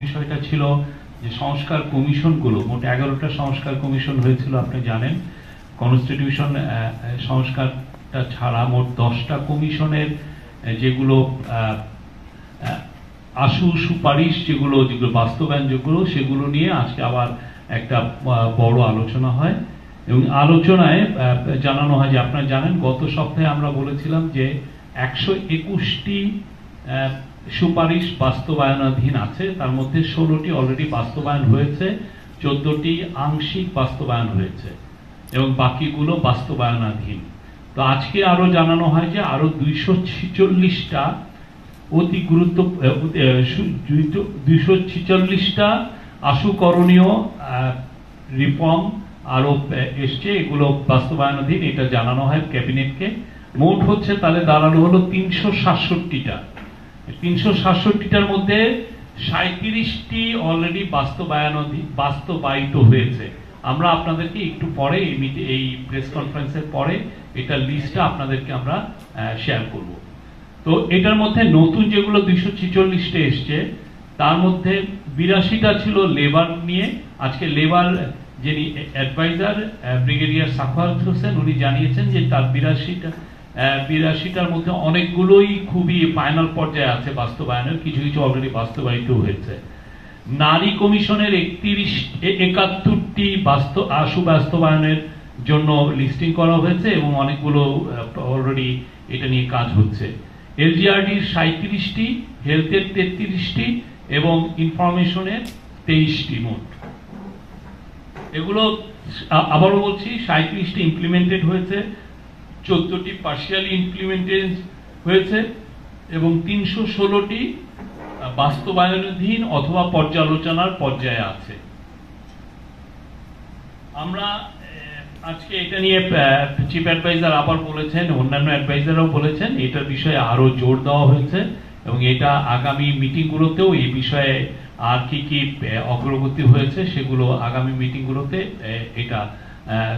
বিষয়টা ছিল যে সংস্কার কমিশনগুলো, মোট 11টা সংস্কার কমিশন হয়েছিল আপনি জানেন। কনস্টিটিউশন সংস্কারটা ছাড়া মোট 10টা কমিশনের যেগুলো আশু সুপারিশ যেগুলো বাস্তবায়নযোগ্য সেগুলো নিয়ে আজকে আবার একটা বড় আলোচনা হয় এবং আলোচনায় জানানো হয় যে আপনারা জানেন গত সপ্তাহে আমরা বলেছিলাম যে 121টি সুপারিশ বাস্তবায়নাধীন আছে, তার মধ্যে 16টি অলরেডি বাস্তবায়ন হয়েছে, 14টি আংশিক বাস্তবায়ন হয়েছে এবং বাকিগুলো বাস্তবায়নাধীন। তো আজকে আরো জানানো হয় যে আরো 246টা অতি গুরুত্ব 246টা আশুকরণীয় রিফর্ম আরো এসছে, এগুলো বাস্তবায়নাধীন, এটা জানানো হয় ক্যাবিনেটকে। মোট হচ্ছে তাহলে দাঁড়ানো হলো 367টা। 367টার মধ্যে 37টি অলরেডি বাস্তবায়িত হয়েছে। আমরা আপনাদেরকে একটু পরে এই প্রেস কনফারেন্সের পরে এটা লিস্টটা আপনাদেরকে আমরা শেয়ার করব। তো এটার মধ্যে নতুন যেগুলো 246টা এসছে তার মধ্যে 82টা ছিল লেবার নিয়ে। আজকে লেবার যিনি অ্যাডভাইজার ব্রিগেডিয়ার সাখাওয়াত হোসেন উনি জানিয়েছেন যে তার 82টার মধ্যে অনেকগুলোই খুবই ফাইনাল পর্যায়ে আছে বাস্তবায়নের, কিছু কিছু অলরেডি বাস্তবায়িত হয়েছে। নারী কমিশনের 71টি আশু বাস্তবায়নের জন্য লিস্টিং করা হয়েছে এবং অনেকগুলো অলরেডি এটা নিয়ে কাজ হচ্ছে। এলজিআরডির 37টি, হেলথের 33টি এবং ইনফরমেশনের 23টি মোট। এগুলো আবারও বলছি 37টি ইমপ্লিমেন্টেড হয়েছে, 14টি পার্শিয়ালি ইমপ্লিমেন্টেড হয়েছে এবং 316টি বাস্তবায়নাধীন অথবা পর্যালোচনার পর্যায়ে আছে। আমরা আজকে এটা নিয়ে চিফ অ্যাডভাইজার আবার বলেছেন, অন্যান্য অ্যাডভাইজাররাও বলেছেন, এটার বিষয়ে আরো জোর দেওয়া হয়েছে এবং এটা আগামী মিটিংগুলোতেও এই বিষয়ে আর কি কি অগ্রগতি হয়েছে সেগুলো আগামী মিটিংগুলোতে এটা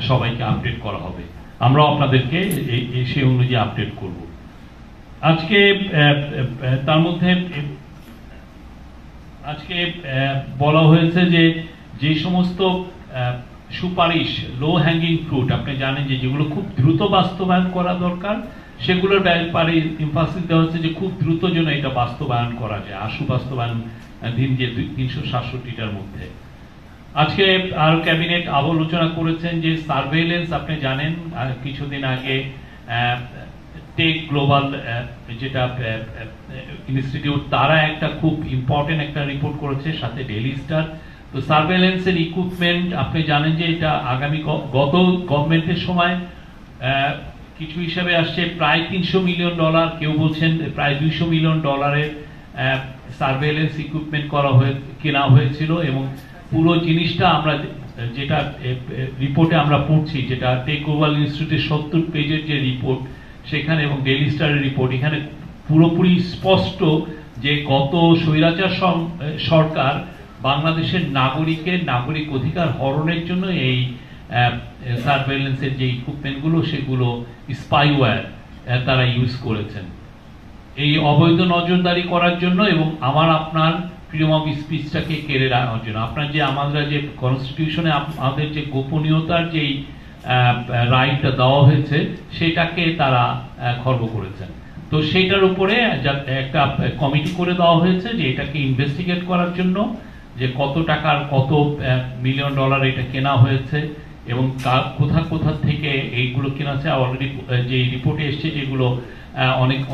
সবাইকে আপডেট করা হবে। আমরাও আপনাদেরকে সেই অনুযায়ী আপডেট করব। আজকে তার মধ্যে আজকে বলা হয়েছে যে সমস্ত সুপারিশ লো হ্যাঙ্গিং ফ্রুট আপনি জানেন যে যেগুলো খুব দ্রুত বাস্তবায়ন করা দরকার সেগুলোর ব্যাপারে এমফাসিস দেওয়া হচ্ছে যে খুব দ্রুত যেন এটা বাস্তবায়ন করা যায়, আশু বাস্তবায়নাধীন যে 367টার মধ্যে। আজকে আর ক্যাবিনেট আলোচনা করেছেন যে সার্ভেইলেন্স আপনি জানেন কিছুদিন আগে টেক গ্লোবাল যেটা ইনস্টিটিউট তারা একটা খুব ইম্পর্টেন্ট একটা রিপোর্ট করেছে, সাথে ডেইলি স্টার। তো সার্ভেইলেন্সের ইকুইপমেন্ট আপনি জানেন যে এটা আগামী গত গভর্নমেন্টের সময় কিছু হিসাবে আসছে প্রায় $300 মিলিয়ন, কেউ বলছেন প্রায় $200 মিলিয়ন সার্ভেইলেন্স ইকুইপমেন্ট কেনা হয়েছিল এবং পুরো জিনিসটা আমরা যেটা রিপোর্টে আমরা পড়ছি, যেটা টেক গ্লোবাল ইনস্টিটিউটের 70 পেজের যে রিপোর্ট সেখানে এবং ডেইলি স্টারের রিপোর্ট, এখানে পুরোপুরি স্পষ্ট যে গত স্বৈরাচার সরকার বাংলাদেশের নাগরিক অধিকার হরণের জন্য এই সার্ভেইলেন্সের যে ইকুইপমেন্টগুলো সেগুলো স্পাইওয়্যার তারা ইউজ করেছেন এই অবৈধ নজরদারি করার জন্য এবং আপনার ফ্রিডম অফ স্পিচটাকে কেড়ে রাখার জন্য। আপনার যে আমাদের যে কনস্টিটিউশনে আমাদের যে গোপনীয়তার যেই রাইটটা দেওয়া হয়েছে সেটাকে তারা খর্ব করেছেন। তো সেটার উপরে একটা কমিটি করে দেওয়া হয়েছে যে এটাকে ইনভেস্টিগেট করার জন্য, যে কত টাকার কত $মিলিয়ন এটা কেনা হয়েছে এবং কোথা থেকে এইগুলো কেনা হচ্ছে। অলরেডি যে রিপোর্টে এসছে যেগুলো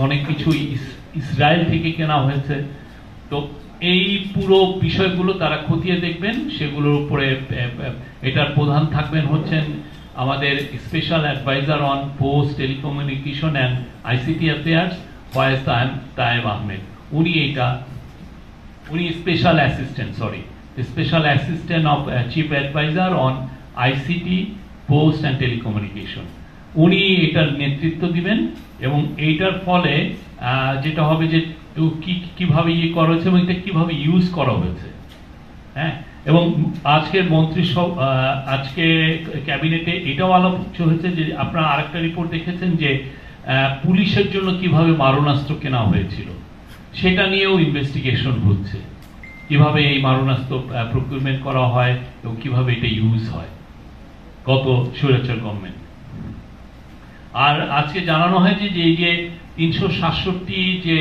অনেক কিছু ইসরায়েল থেকে কেনা হয়েছে। তো এই পুরো বিষয়গুলো তারা খতিয়ে দেখবেন, সেগুলোর উপরে এটার প্রধান থাকবেন হচ্ছেন আমাদের special adviser on post telecommunication and ICT affairs Faiz Tayeb Ahmed. উনি special assistant of chief adviser on ICT post and telecommunication. উনি এটার নেতৃত্ব দিবেন এবং এইটার ফলে যেটা হবে যে কিভাবে করা হয়েছে এবং এটা কিভাবে ইউজ করা হয়েছে। হ্যাঁ, এবং আজকে ক্যাবিনেটে এটাও আলোচনা হয়েছে যে আপনারা আরেকটা রিপোর্ট দেখেছেন যে পুলিশের জন্য কিভাবে মারণাস্ত্র কেনা হয়েছিল সেটা নিয়েও ইনভেস্টিগেশন হচ্ছে। কিভাবে এই মারণাস্ত্র প্রকিউরমেন্ট করা হয় এবং কিভাবে এটা ইউজ হয় গত স্বৈরাচার গভর্নমেন্ট। আর আজকে জানানো হয়েছে যে এই যে 367 যে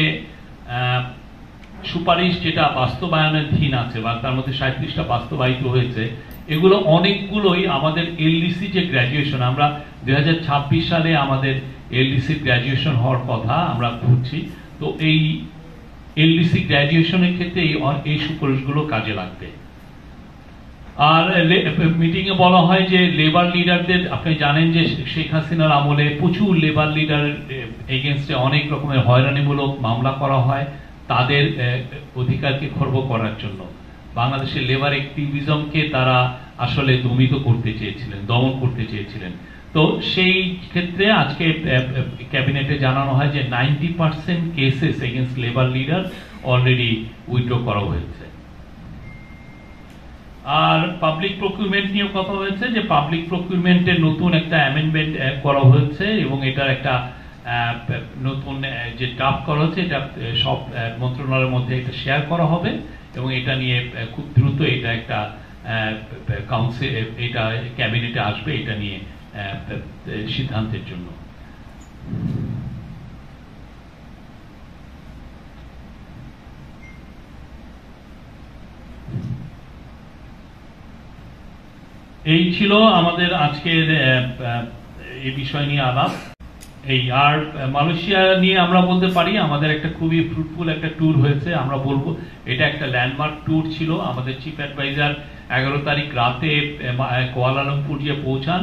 সুপারিশ যেটা বাস্তবায়নাধীন আছে বা তার মধ্যে 37টা বাস্তবায়িত হয়েছে, এগুলো অনেকগুলোই আমাদের এলডিসি যে গ্র্যাজুয়েশন, আমরা 2026 সালে আমাদের এলডিসি গ্র্যাজুয়েশন হওয়ার কথা আমরা করছি, তো এই এলডিসি গ্র্যাজুয়েশনের ক্ষেত্রে এই সুপারিশগুলো কাজে লাগবে। আর মিটিং এ বলা হয় যে লেবার লিডারদের, আপনি জানেন যে শেখ হাসিনার আমলে প্রচুর লেবার লিডার এগেনস্টে অনেক রকমের হয়রানিমূলক মামলা করা হয় তাদের অধিকারকে খর্ব করার জন্য। বাংলাদেশের লেবার অ্যাক্টিভিজমকে তারা আসলে দমিত করতে চেয়েছিলেন, দমন করতে চেয়েছিলেন। তো সেই ক্ষেত্রে আজকে ক্যাবিনেটে জানানো হয় যে 90% cases against labour leader already withdraw করা হয়েছে। আর পাবলিক প্রকিউরমেন্ট নিয়ে কথা হয়েছে যে পাবলিক প্রকিউরমেন্টের নতুন একটা অ্যামেন্ডমেন্ট করা হয়েছে এবং এটার একটা নতুন যে ড্রাফট করা হচ্ছে এটা সব মন্ত্রণালয়ের মধ্যে এটা শেয়ার করা হবে এবং এটা নিয়ে খুব দ্রুত এটা একটা কাউন্সিল, এটা ক্যাবিনেটে আসবে এটা নিয়ে সিদ্ধান্তের জন্য। এই ছিল আমাদের আজকের এই বিষয় নিয়ে আলাপ। এই আর মালয়েশিয়া নিয়ে আমরা বলতে পারি আমাদের একটা খুবই ফ্রুটফুল একটা ট্যুর হয়েছে। আমরা বলবো এটা একটা ল্যান্ডমার্ক ট্যুর ছিল। আমাদের চিফ অ্যাডভাইজার 11 তারিখ রাতে কুয়ালালামপুর গিয়ে পৌঁছান,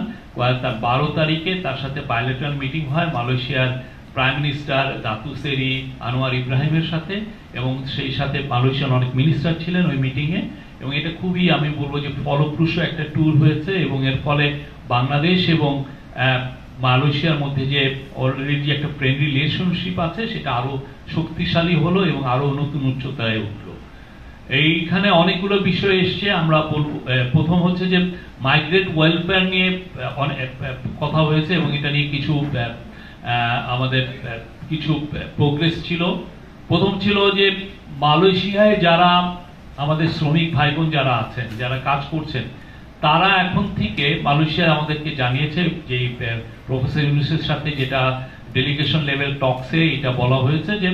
তার 12 তারিখে তার সাথে বায়োলেটারাল মিটিং হয় মালয়েশিয়ার প্রাইম মিনিস্টার দাতু সেরি আনোয়ার ইব্রাহিমের সাথে, এবং সেই সাথে মালয়েশিয়ার অনেক মিনিস্টার ছিলেন ওই মিটিংয়ে। এবং এটা খুবই আমি বলবো যে ফলপ্রসূ একটা ট্যুর হয়েছে এবং এর ফলে বাংলাদেশ এবং মালয়েশিয়ার মধ্যে যে অলরেডি একটা ফ্রেন্ডলি রিলেশনশিপ আছে সেটা আরো শক্তিশালী হলো এবং আরো নতুন উচ্চতায় উঠলো। এইখানে অনেকগুলো বিষয় এসছে, আমরা বলবো প্রথম হচ্ছে যে মাইগ্রেন্ট ওয়েলফেয়ার নিয়ে অনেক কথা হয়েছে এবং এটা নিয়ে কিছু আমাদের কিছু প্রোগ্রেস ছিল। প্রথম ছিল যে মালয়েশিয়ায় যারা আমাদের শ্রমিক ভাই বোন যারা আছেন, যারা কাজ করছেন, তারা এখন থেকে মালয়েশিয়া আমাদেরকে জানিয়েছে যে প্রফেসর ইউনুসের সাথে যেটা ডেলিগেশন লেভেল টকসে এটা বলা হয়েছে যে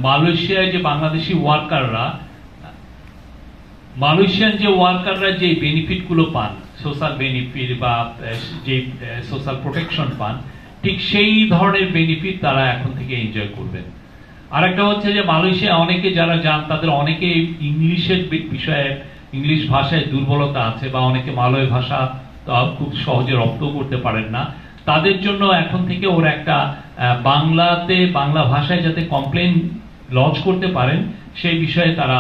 মালয়েশিয়ায় যে বাংলাদেশি ওয়ার্কাররা, মালয়েশিয়ান যে ওয়ার্কাররা যে বেনিফিট গুলো পান, সোশ্যাল বেনিফিট বা যে সোশ্যাল প্রোটেকশন পান, ঠিক সেই ধরনের বেনিফিট তারা এখন থেকে এনজয় করবেন। আরেকটা হচ্ছে যে মালয়েশিয়া অনেকে যারা যান তাদের অনেকে ইংলিশের বিষয়ে, ইংলিশ ভাষায় দুর্বলতা আছে বা অনেকে মালয় ভাষা খুব সহজে রপ্ত করতে পারেন না, তাদের জন্য এখন থেকে ওরা একটা বাংলাতে, বাংলা ভাষায় যাতে কমপ্লেন লঞ্চ করতে পারেন সেই বিষয়ে তারা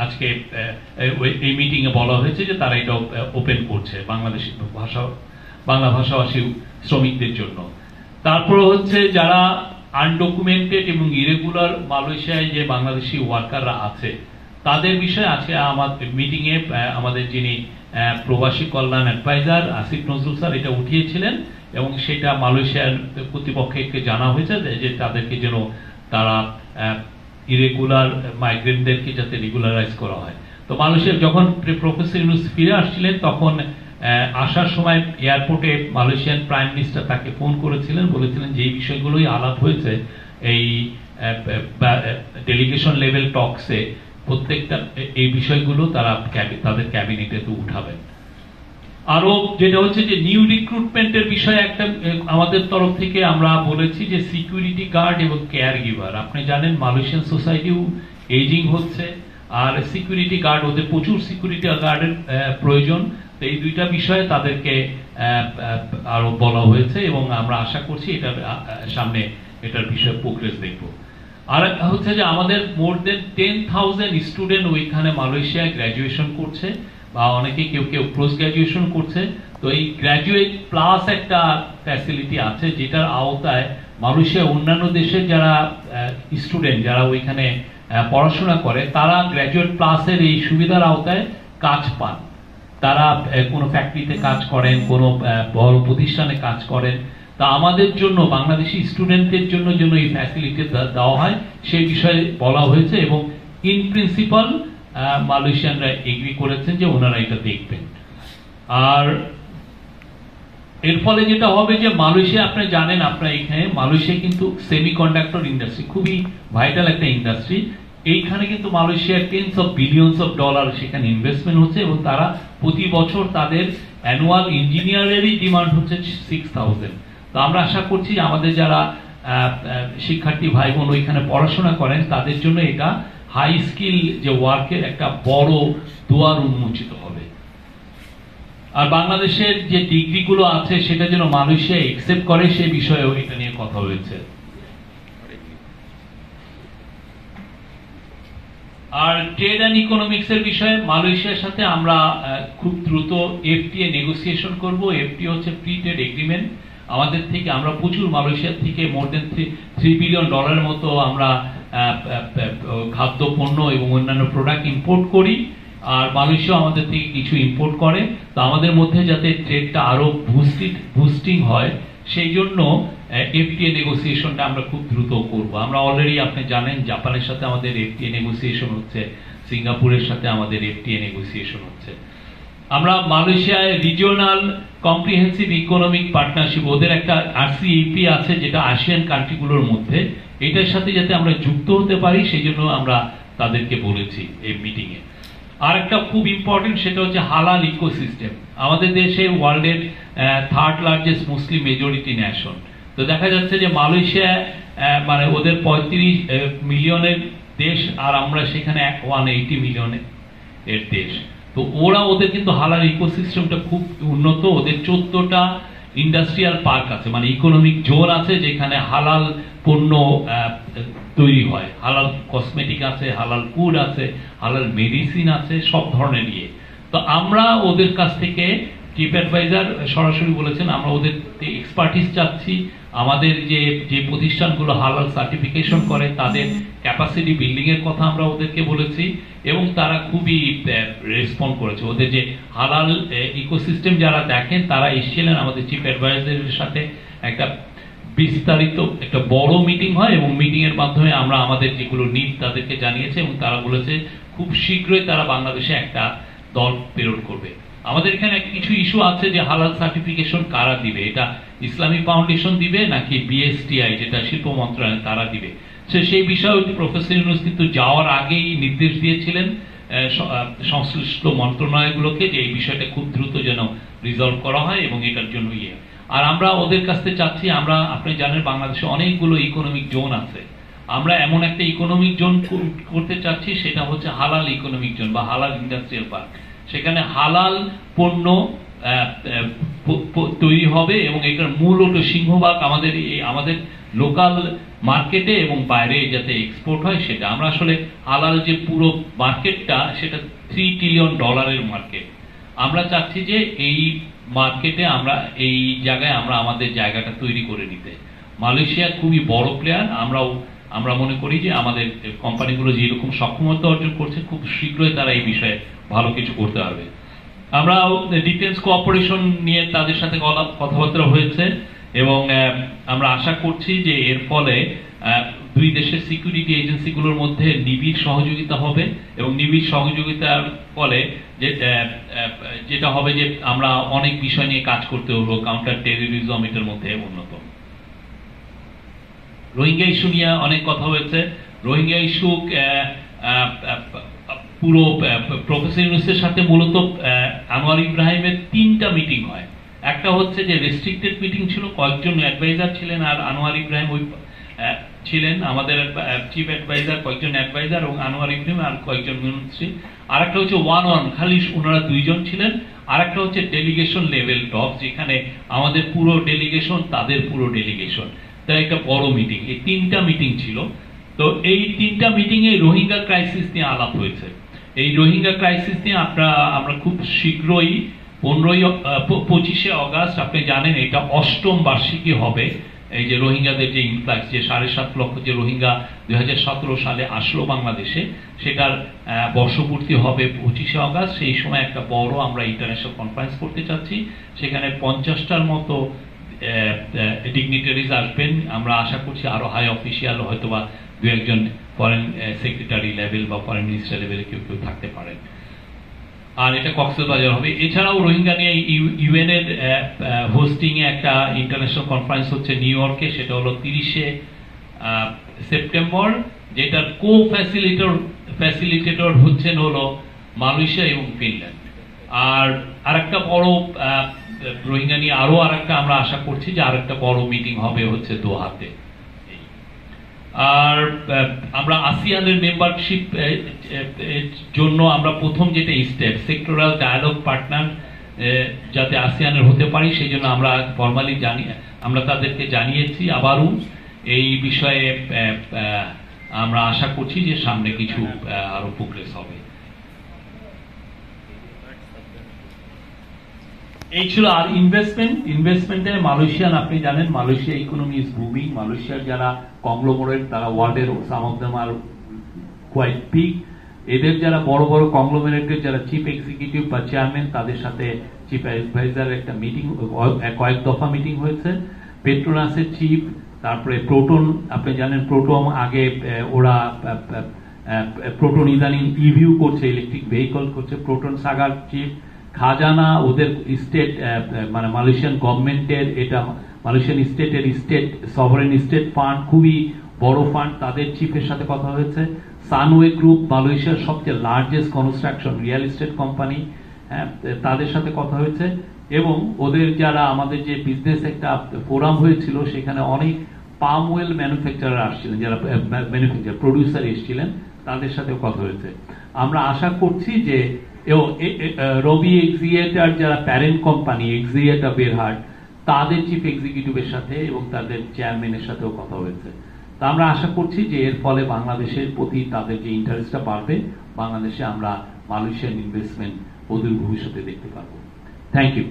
আজকে এই মিটিং এ বলা হয়েছে যে তারা এটা ওপেন করছে বাংলাদেশি ভাষা, বাংলা ভাষাভাষী শ্রমিকদের জন্য। তারপর হচ্ছে যারা আনডকুমেন্টেড এবং ইরেগুলার মালয়েশিয়ায় যে বাংলাদেশি ওয়ার্কাররা আছে তাদের বিষয়ে আজকে আমাদের মিটিং এ আমাদের যিনি প্রবাসী কল্যাণ অ্যাডভাইজার আসিফ নজরুল স্যার এটা উঠিয়েছিলেন এবং সেটা মালয়েশিয়ার কর্তৃপক্ষকে জানা হয়েছে যে তাদেরকে যেন তারা ইরেগুলার মাইগ্রেন্টদেরকে যাতে রেগুলারাইজ করা হয়। তো মালয়েশিয়া যখন প্রফেসর ইউনুস ফিরে আসছিলেন তখন আসার সময় এয়ারপোর্টে মালয়েশিয়ান প্রাইম মিনিস্টার তাকে ফোন করেছিলেন, বলেছিলেন যে এই বিষয়গুলোই আলাপ হয়েছে এই ডেলিগেশন লেভেল টকসে, প্রত্যেকটা এই বিষয়গুলো তারা তাদের ক্যাবিনেটে তো উঠাবেন। আরো যেটা হচ্ছে যে নিউ রিক্রুটমেন্টের বিষয়ে একটা আমাদের তরফ থেকে আমরা বলেছি যে সিকিউরিটি গার্ড এবং কেয়ার গিভার, আপনি জানেন মালয়েশিয়ান সোসাইটিও এজিং হচ্ছে আর সিকিউরিটি গার্ড, ওদের প্রচুর সিকিউরিটি গার্ডের প্রয়োজন। তো এই দুইটা বিষয়ে তাদেরকে আরো বলা হয়েছে এবং আমরা আশা করছি এটার সামনে এটার বিষয়ে প্রোগ্রেস দেখব। আর হচ্ছে যে আমাদের মোর দেন 10,000 স্টুডেন্ট ওইখানে মালয়েশিয়ায় গ্র্যাজুয়েশন করছে বা অনেকে কেউ কেউ পোস্ট গ্র্যাজুয়েশন করছে। তো এই গ্র্যাজুয়েট প্লাস একটা ফ্যাসিলিটি আছে যেটার আওতায় মালয়েশিয়া অন্যান্য দেশের যারা স্টুডেন্ট যারা ওইখানে পড়াশোনা করে তারা গ্র্যাজুয়েট প্লাসের এই সুবিধার আওতায় কাজ পান। তারা কোনো ফ্যাক্টরিতে কাজ করেন, কোনো বড় প্রতিষ্ঠানে কাজ করেন। তা আমাদের জন্য বাংলাদেশি স্টুডেন্টদের জন্য যেন এই ফ্যাসিলিটি দেওয়া হয় সেই বিষয়ে বলা হয়েছে এবং ইন প্রিন্সিপাল মালয়েশিয়ানরা এগ্রি করেছেন যে ওনারা এটা দেখবেন। আর এর ফলে যেটা হবে যে মালয়েশিয়া, আপনি জানেন, আপনার এখানে মালয়েশিয়া কিন্তু সেমিকন্ডাক্টর ইন্ডাস্ট্রি খুবই ভাইটাল একটা ইন্ডাস্ট্রি। এইখানে কিন্তু মালয়েশিয়ার tense of billions of dollar সেখানে ইনভেস্টমেন্ট হচ্ছে এবং তারা প্রতি বছর তাদের অ্যানুয়াল ইঞ্জিনিয়ারেরই ডিমান্ড হচ্ছে 6000। তো আমরা আশা করছি আমাদের যারা শিক্ষার্থী ভাই বোন ওইখানে পড়াশোনা করেন তাদের জন্য এটা হাই স্কিল যে ওয়ার্কের একটা বড় দুয়ার উন্মোচিত হবে। আর বাংলাদেশের যে ডিগ্রিগুলো আছে সেটা যেন মালয়েশিয়া একসেপ্ট করে সে বিষয়েও এটা নিয়ে কথা হয়েছে। আর ট্রেড অ্যান্ড ইকোনমিক্স এর বিষয়ে মালয়েশিয়ার সাথে আমরা খুব দ্রুত এফটিএ নেগোসিয়েশন করব। এফটিএ হচ্ছে ফ্রি ট্রেড এগ্রিমেন্ট। আমাদের থেকে আমরা প্রচুর মালয়েশিয়া থেকে মোর দেন $3 বিলিয়ন মতো আমরা খাদ্য পণ্য এবং অন্যান্য প্রোডাক্ট ইম্পোর্ট করি, আর মালয়েশিয়া আমাদের থেকে কিছু ইম্পোর্ট করে। তো আমাদের মধ্যে যাতে ট্রেডটা আরো বুস্টিং হয় সেই জন্য এফটিএ নেগোসিয়েশনটা আমরা খুব দ্রুত করব। আমরা অলরেডি, আপনি জানেন, জাপানের সাথে আমাদের এফটিএ নেগোসিয়েশন হচ্ছে, সিঙ্গাপুরের সাথে আমাদের এফটিএ নেগোসিয়েশন হচ্ছে। আমরা মালয়েশিয়ায় রিজিওনাল কম্প্রিহেন্সিভ ইকোনমিক পার্টনারশিপ, ওদের একটা আরসিইপি আছে যেটা আসিয়ান কান্ট্রিগুলোর মধ্যে, এটার সাথে যাতে আমরা যুক্ত হতে পারি সেই জন্য আমরা তাদেরকে বলেছি এই মিটিংয়ে। আর একটা খুব ইম্পর্টেন্ট সেটা হচ্ছে হালাল ইকোসিস্টেম। আমাদের দেশে ওয়ার্ল্ডের 3rd লার্জেস্ট মুসলিম মেজরিটি নেশন। তো দেখা যাচ্ছে যে মালয়েশিয়া মানে ওদের 35 মিলিয়নের দেশ আর আমরা সেখানে 180 মিলিয়নের দেশ। তো ওদের কিন্তু হালাল ইকোসিস্টেমটা খুব উন্নত। ওদের 14টা ইন্ডাস্ট্রিয়াল পার্ক আছে, মানে ইকোনমিক জোন আছে যেখানে হালাল পণ্য তৈরি হয়। হালাল কসমেটিক আছে, হালাল ফুড আছে, হালাল মেডিসিন আছে, সব ধরনের নিয়ে। তো আমরা ওদের কাছ থেকে, চিফ অ্যাডভাইজার সরাসরি বলেছেন, আমরা ওদের এক্সপার্টিস চাচ্ছি। আমাদের যে প্রতিষ্ঠানগুলো হালাল সার্টিফিকেশন করে তাদের ক্যাপাসিটি বিল্ডিং এর কথা আমরা ওদেরকে বলেছি এবং তারা খুবই রেসপন্ড করেছে। ওদের যে হালাল ইকোসিস্টেম যারা দেখেন তারা এসেছিলেন আমাদের চিফ অ্যাডভাইজারের সাথে, একটা বিস্তারিত একটা বড় মিটিং হয় এবং মিটিং এর মাধ্যমে আমরা আমাদের যেগুলো নিড তাদেরকে জানিয়েছে এবং তারা বলেছে খুব শীঘ্রই তারা বাংলাদেশে একটা দল প্রেরণ করবে। আমাদের এখানে কিছু ইস্যু আছে যে হালাল সার্টিফিকেশন কারা দিবে, এটা ইসলামী ফাউন্ডেশন দিবে নাকি বিএসটিআই যেটা শিল্প মন্ত্রণালয় তারা দিবে। সেই বিষয়ে প্রফেসর ইউনূস কিন্তু যাওয়ার আগেই নির্দেশ দিয়েছিলেন সংশ্লিষ্ট মন্ত্রণালয়গুলোকে যে এই বিষয়টা খুব দ্রুত যেন রিজলভ করা হয় এবং এটার জন্য আর আমরা ওদের কাছ থেকে চাচ্ছি, আমরা, আপনি জানেন, বাংলাদেশে অনেকগুলো ইকোনমিক জোন আছে। আমরা এমন একটা ইকোনমিক জোন করতে চাচ্ছি সেটা হচ্ছে হালাল ইকোনমিক জোন বা হালাল ইন্ডাস্ট্রিয়াল পার্ক। সেখানে হালাল পণ্য তৈরি হবে এবং এটার মূল হলো সিংহভাগ আমাদের লোকাল মার্কেটে এবং বাইরে যাতে এক্সপোর্ট হয় সেটা। আমরা আসলে হালাল যে পুরো মার্কেটটা সেটা $3 ট্রিলিয়ন মার্কেট। আমরা চাচ্ছি যে এই মার্কেটে আমরা এই জায়গায় আমরা আমাদের জায়গাটা তৈরি করে নিতে। মালয়েশিয়া খুবই বড় প্লেয়ার। আমরা মনে করি যে আমাদের কোম্পানিগুলো যেরকম সক্ষমতা অর্জন করছে খুব শীঘ্রই তারা এই বিষয়ে ভালো কিছু করতে পারবে। আমরা ডিফেন্স কোঅপারেশন নিয়ে তাদের সাথে কথাবার্তা হয়েছে এবং আমরা আশা করছি যে এর ফলে দুই দেশের সিকিউরিটি এজেন্সিগুলোর মধ্যে নিবিড় সহযোগিতা হবে এবং নিবিড় সহযোগিতার ফলে যেটা হবে যে আমরা অনেক বিষয় নিয়ে কাজ করতে হবো। কাউন্টার টেররিজম এটার মধ্যে অন্যতম। রোহিঙ্গা ইস্যু নিয়ে অনেক কথা হয়েছে। রোহিঙ্গা ইস্যু পুরো প্রফেসর ইউনূসের সাথে মূলত আনোয়ার ইব্রাহিমের 3টা মিটিং হয়। একটা হচ্ছে যে রেস্ট্রিক্টেড মিটিং ছিল, কয়েকজন অ্যাডভাইজার ছিলেন আর আনোয়ার ইব্রাহিম ওই ছিলেন আমাদের চিফ অ্যাডভাইজার, কয়েকজন অ্যাডভাইজার এবং আনোয়ার ইব্রাহিম আর কয়েকজন মন্ত্রী। আর একটা হচ্ছে 1-on খালি ওনারা 2জন ছিলেন। আর একটা হচ্ছে ডেলিগেশন লেভেল টক, যেখানে আমাদের পুরো ডেলিগেশন তাদের পুরো ডেলিগেশন, তাই একটা বড় মিটিং। এই 3টা মিটিং ছিল। তো এই 3টা মিটিং এ রোহিঙ্গা ক্রাইসিস নিয়ে আলাপ হয়েছে। এই রোহিঙ্গা ক্রাইসিস নিয়ে আমরা খুব শীঘ্রই 25শে অগাস্ট, আপনি জানেন এটা 8ম বার্ষিকী হবে এই যে রোহিঙ্গাদের যে ইনফ্লাক্স, যে 7.5 লক্ষ যে রোহিঙ্গা 2017 সালে আসলো বাংলাদেশে, সেটার বর্ষপূর্তি হবে 25শে অগাস্ট। সেই সময় একটা বড় আমরা ইন্টারন্যাশনাল কনফারেন্স করতে চাচ্ছি, সেখানে 50টার মতো ডিগনিটারিজ আসবেন। আমরা আশা করছি আরো হাই অফিসিয়াল হয়তোবা 2-1জন ফরেন সেক্রেটারি লেভেল বা ফরেন মিনিস্টার লেভেলে কেউ কেউ থাকতে পারেন। আর এটা কক্সবাজার হবে। এছাড়াও রোহিঙ্গা নিয়ে ইউএন এর হোস্টিং এ একটা ইন্টারন্যাশনাল কনফারেন্স হচ্ছে নিউ ইয়র্কে, সেটা হলো 30শে সেপ্টেম্বর, যেটার ফ্যাসিলিটেটর হচ্ছেন হলো মালয়েশিয়া এবং ফিনল্যান্ড। আর আরেকটা বড় রোহিঙ্গা নিয়ে আরেকটা আমরা আশা করছি যে আরেকটা বড় মিটিং হবে হচ্ছে দোহাতে। আর আমরা আসিয়ানের মেম্বারশিপ জন্য আমরা প্রথম যেটা স্টেপ, সেক্টরাল ডায়ালগ পার্টনার যাতে আসিয়ানের হতে পারি, সেই জন্য আমরা ফর্মালি আমরা তাদেরকে জানিয়েছি আবারও এই বিষয়ে। আমরা আশা করছি যে সামনে কিছু আরো প্রোগ্রেস হবে। এই ছিল। আর ইনভেস্টমেন্টে মালয়েশিয়ান, আপনি জানেন মালয়েশিয়া ইকোনমি ইজ বুমিং। মালয়েশিয়ার যারা কংগ্লোমারেট তারা ওয়ার্ল্ডের some of them are quite big. এদের যারা বড় বড় কংগ্লোমারেটের যারা চিফ এক্সিকিউটিভ বা চেয়ারম্যান, তাদের সাথে চিফ অ্যাডভাইজার একটা মিটিং, কয়েক দফা মিটিং হয়েছে। পেট্রোনাসের চিফ, তারপরে প্রোটন, আপনি জানেন প্রোটন আগে ওরা প্রোটন ইদানিং ইভিউ করছে, ইলেকট্রিক ভেহিকল করছে। প্রোটন সাগার চিফ, খাজানা ওদের স্টেট মানে মালয়েশিয়ান গভর্নমেন্টের, এটা মালয়েশিয়ান স্টেটের সভারেন স্টেট ফান্ড, খুবই বড় ফান্ড, তাদের চিফের সাথে কথা হয়েছে। সানওয়ে গ্রুপ মালয়েশিয়ার সবচেয়ে largest construction real estate company, তাদের সাথে কথা হয়েছে। এবং ওদের যারা আমাদের যে বিজনেস একটা ফোরাম হয়েছিল, সেখানে অনেক পাম অয়েল ম্যানুফ্যাকচারার আসছিলেন, যারা প্রডিউসার এসেছিলেন, তাদের সাথেও কথা হয়েছে। আমরা আশা করছি যে রবি এক্সিয়েটার যারা প্যারেন্ট কোম্পানি এক্সিয়েটা বেরহাট, তাদের চিফ এক্সিকিউটিভের সাথে এবং তাদের চেয়ারম্যানের সাথেও কথা হয়েছে। তা আমরা আশা করছি যে এর ফলে বাংলাদেশের প্রতি তাদের যে ইন্টারেস্টটা বাড়বে, বাংলাদেশে আমরা মালয়েশিয়ান ইনভেস্টমেন্ট অদূর ভবিষ্যতে দেখতে পারবো। Thank you.